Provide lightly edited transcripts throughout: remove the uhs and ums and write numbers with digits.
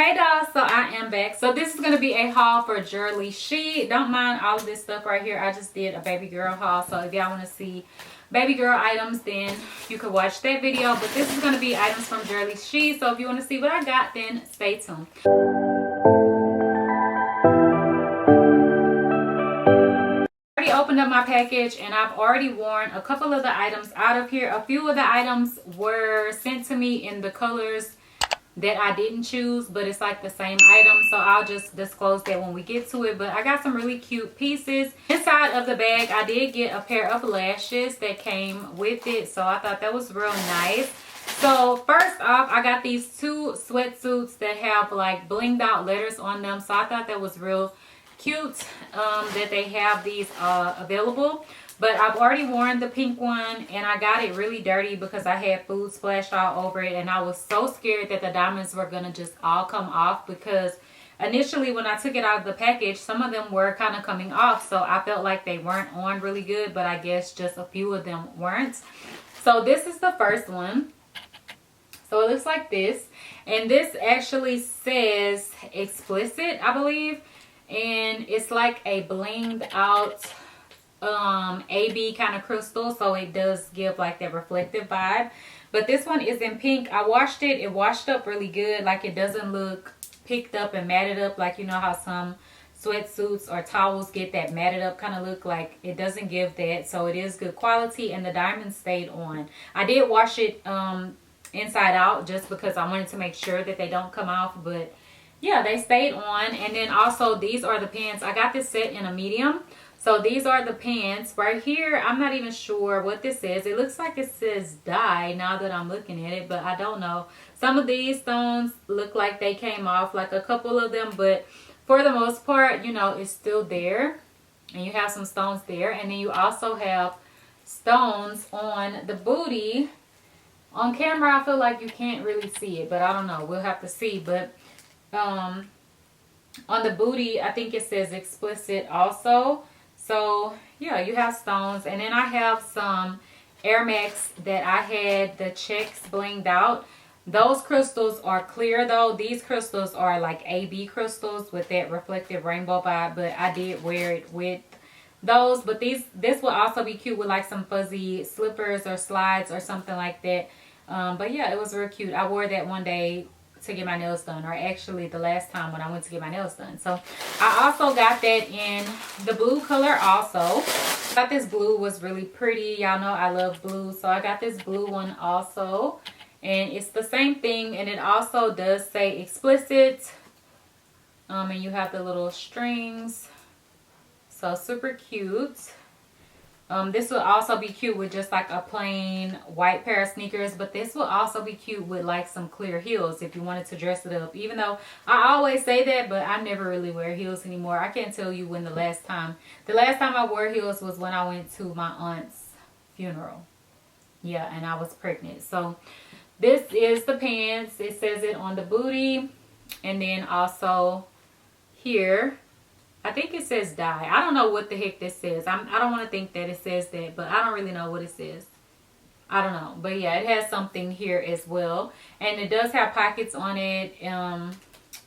Hey dolls, so I am back. So this is going to be a haul for Jurlyshe. Don't mind all of this stuff right here. I just did a baby girl haul. So if y'all want to see baby girl items, then you could watch that video. But this is going to be items from Jurlyshe. So if you want to see what I got, then stay tuned. I already opened up my package and I've already worn a couple of the items out of here. A few of the items were sent to me in the colors that I didn't choose, but it's like the same item, so I'll just disclose that when we get to it. But I got some really cute pieces. Inside of the bag I did get a pair of lashes that came with it, so I thought that was real nice. So first off, I got these two sweatsuits that have like blinged out letters on them, so I thought that was real cute that they have these available. But I've already worn the pink one and I got it really dirty because I had food splashed all over it, and I was so scared that the diamonds were gonna just all come off, because initially when I took it out of the package, some of them were kind of coming off, so I felt like they weren't on really good, but I guess just a few of them weren't. So this is the first one. So it looks like this, and this actually says explicit, I believe, and it's like a blinged out AB kind of crystal, so it does give like that reflective vibe. But this one is in pink. I washed it. It washed up really good. Like, it doesn't look picked up and matted up, like you know how some sweatsuits or towels get that matted up kind of look. Like, it doesn't give that, so it is good quality, and the diamonds stayed on. I did wash it inside out just because I wanted to make sure that they don't come off, but yeah, they stayed on. And then also these are the pants. I got this set in a medium. So these are the pants. Right here, I'm not even sure what this is. It looks like it says dye now that I'm looking at it, but I don't know. Some of these stones look like they came off, like a couple of them, but for the most part, you know, it's still there. And you have some stones there. And then you also have stones on the booty. On camera, I feel like you can't really see it, but I don't know. We'll have to see. But on the booty, I think it says explicit also. So yeah, you have stones. And then I have some Air Max that I had the checks blinged out. Those crystals are clear though. These crystals are like AB crystals with that reflective rainbow vibe, but I did wear it with those. But this will also be cute with like some fuzzy slippers or slides or something like that. But yeah, it was real cute. I wore that one day to get my nails done, or actually the last time when I went to get my nails done. So I also got that in the blue color also. I thought this blue was really pretty. Y'all know I love blue, so I got this blue one also, and it's the same thing, and it also does say explicit, and you have the little strings, so super cute. This will also be cute with just like a plain white pair of sneakers, but this will also be cute with like some clear heels if you wanted to dress it up. Even though I always say that, but I never really wear heels anymore. I can't tell you when the last time I wore heels was when I went to my aunt's funeral. Yeah, and I was pregnant. So this is the pants. It says it on the booty, and then also here, I think it says dye. I don't know what the heck this says. I don't want to think that it says that, but I don't really know what it says. I don't know. But yeah, it has something here as well. And it does have pockets on it. And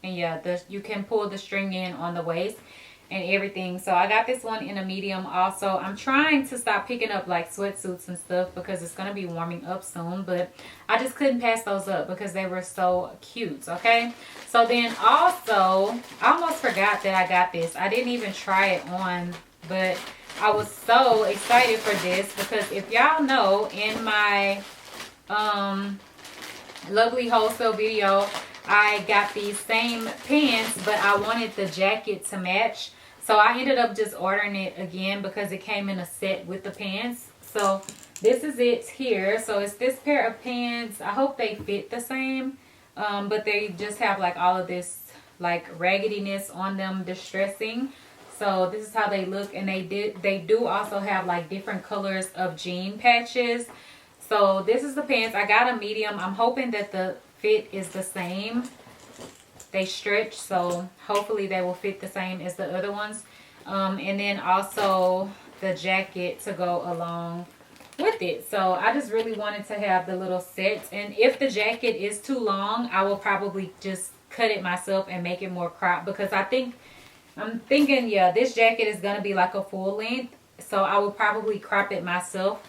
yeah, you can pull the string in on the waist and everything. So I got this one in a medium also. I'm trying to stop picking up like sweatsuits and stuff because it's going to be warming up soon, but I just couldn't pass those up because they were so cute. Okay, so then also I almost forgot that I got this. I didn't even try it on, but I was so excited for this because if y'all know, in my lovely wholesale video, I got these same pants, but I wanted the jacket to match. So I ended up just ordering it again because it came in a set with the pants. So this is it here. So it's this pair of pants. I hope they fit the same. But they just have like all of this like raggediness on them, distressing. So this is how they look. And they do also have like different colors of jean patches. So this is the pants. I got a medium. I'm hoping that the fit is the same. They stretch, so hopefully they will fit the same as the other ones. And then also the jacket to go along with it. So I just really wanted to have the little sets. And if the jacket is too long, I will probably just cut it myself and make it more cropped, because I'm thinking, yeah, this jacket is gonna be like a full length, so I will probably crop it myself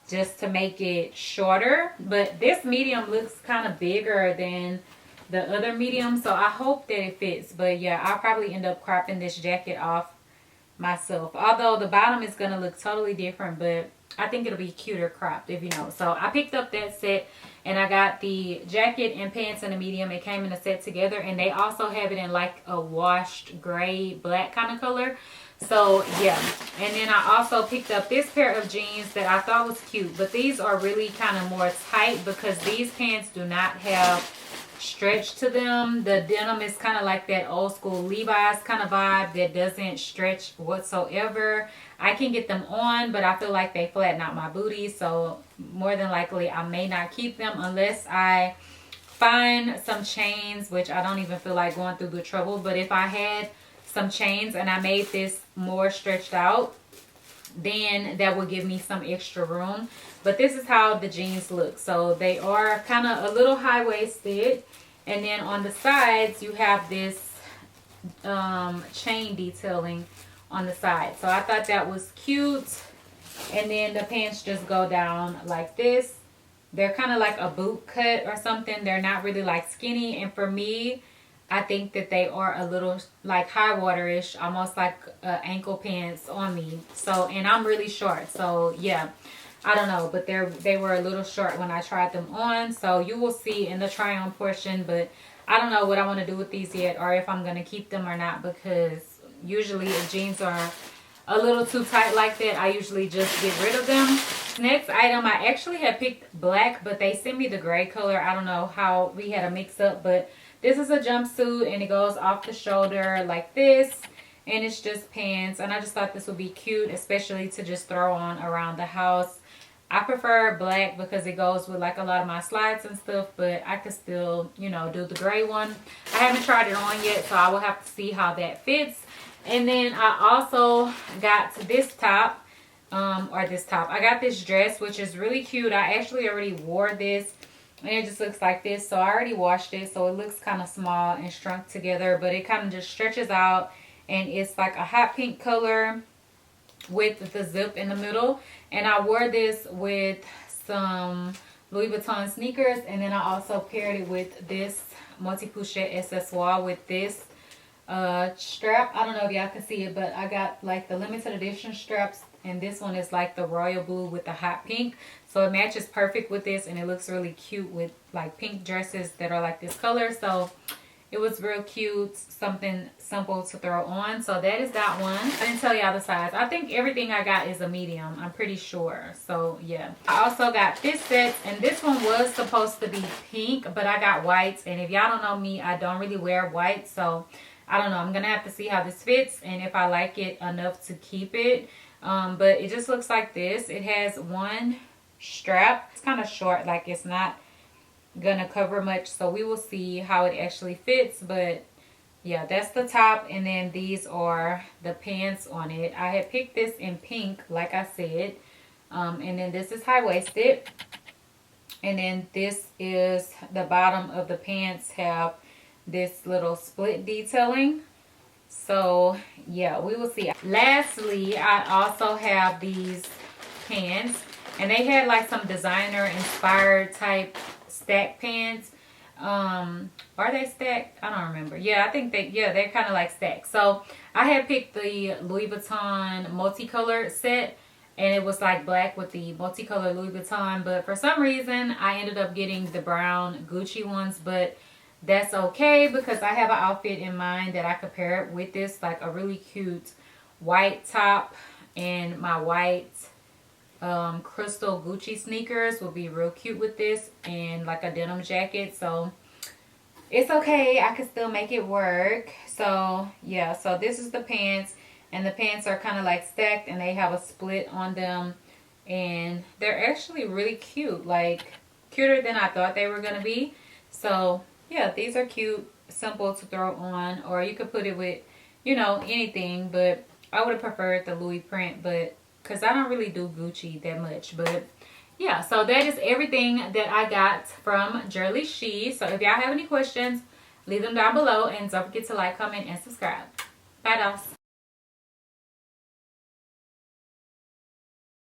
just to make it shorter. But this medium looks kind of bigger than the other medium, so I hope that it fits. But yeah, I'll probably end up cropping this jacket off myself, although the bottom is gonna look totally different, but I think it'll be cuter cropped, if you know. So I picked up that set, and I got the jacket and pants in a medium. It came in a set together, and they also have it in like a washed gray black kind of color. So yeah, and then I also picked up this pair of jeans that I thought was cute, but these are really kind of more tight because these pants do not have stretch to them. The denim is kind of like that old school Levi's kind of vibe that doesn't stretch whatsoever. I can get them on, but I feel like they flatten out my booty, so more than likely I may not keep them unless I find some chains, which I don't even feel like going through the trouble. But if I had some chains and I made this more stretched out, then that would give me some extra room. But this is how the jeans look. So they are kind of a little high-waisted, and then on the sides you have this chain detailing on the side. So I thought that was cute. And then the pants just go down like this. They're kind of like a boot cut or something. They're not really like skinny, and for me, I think that they are a little like high water-ish, almost like ankle pants on me. So, and I'm really short, so yeah, I don't know, but they were a little short when I tried them on. So you will see in the try on portion, but I don't know what I want to do with these yet, or if I'm going to keep them or not, because usually if jeans are a little too tight like that, I usually just get rid of them. Next item, I actually had picked black, but they sent me the gray color. I don't know how we had a mix up, but this is a jumpsuit, and it goes off the shoulder like this, and it's just pants. And I just thought this would be cute, especially to just throw on around the house. I prefer black because it goes with like a lot of my slides and stuff, but I could still, you know, do the gray one. I haven't tried it on yet, so I will have to see how that fits. And then I also got this top, I got this dress, which is really cute. I actually already wore this, and it just looks like this. So I already washed it, so it looks kind of small and shrunk together, but it kind of just stretches out, and it's like a hot pink color with the zip in the middle. And I wore this with some Louis Vuitton sneakers, and then I also paired it with this multi-pochette accessoire with this strap. I don't know if y'all can see it, but I got like the limited edition straps, and this one is like the royal blue with the hot pink, so it matches perfect with this, and it looks really cute with like pink dresses that are like this color. So it was real cute, something simple to throw on. So that is that one. I didn't tell y'all the size. I think everything I got is a medium, I'm pretty sure. So yeah, I also got this set, and this one was supposed to be pink, but I got whites, and if y'all don't know me, I don't really wear white, so I don't know. I'm gonna have to see how this fits and if I like it enough to keep it. But it just looks like this. It has one strap. It's kind of short, like it's not gonna cover much, so we will see how it actually fits. But yeah, that's the top, and then these are the pants on it. I had picked this in pink, like I said, and then this is high-waisted, and then this is the bottom of the pants have this little split detailing. So yeah, we will see. Lastly, I also have these pants, and they had like some designer inspired type stack pants. Are they stacked? I don't remember. Yeah, I think they're kind of like stacked. So I had picked the Louis Vuitton multicolored set, and it was like black with the multicolored Louis Vuitton, but for some reason I ended up getting the brown Gucci ones. But that's okay, because I have an outfit in mind that I could pair it with this, like a really cute white top, and my white crystal Gucci sneakers will be real cute with this, and like a denim jacket. So it's okay, I can still make it work. So yeah, so this is the pants, and the pants are kind of like stacked, and they have a split on them, and they're actually really cute, like cuter than I thought they were gonna be. So yeah, these are cute, simple to throw on, or you could put it with, you know, anything, but I would have preferred the Louis print, but because I don't really do Gucci that much. But yeah, so that is everything that I got from Jurllyshe. So if y'all have any questions, leave them down below. And don't forget to like, comment, and subscribe. Bye, dolls.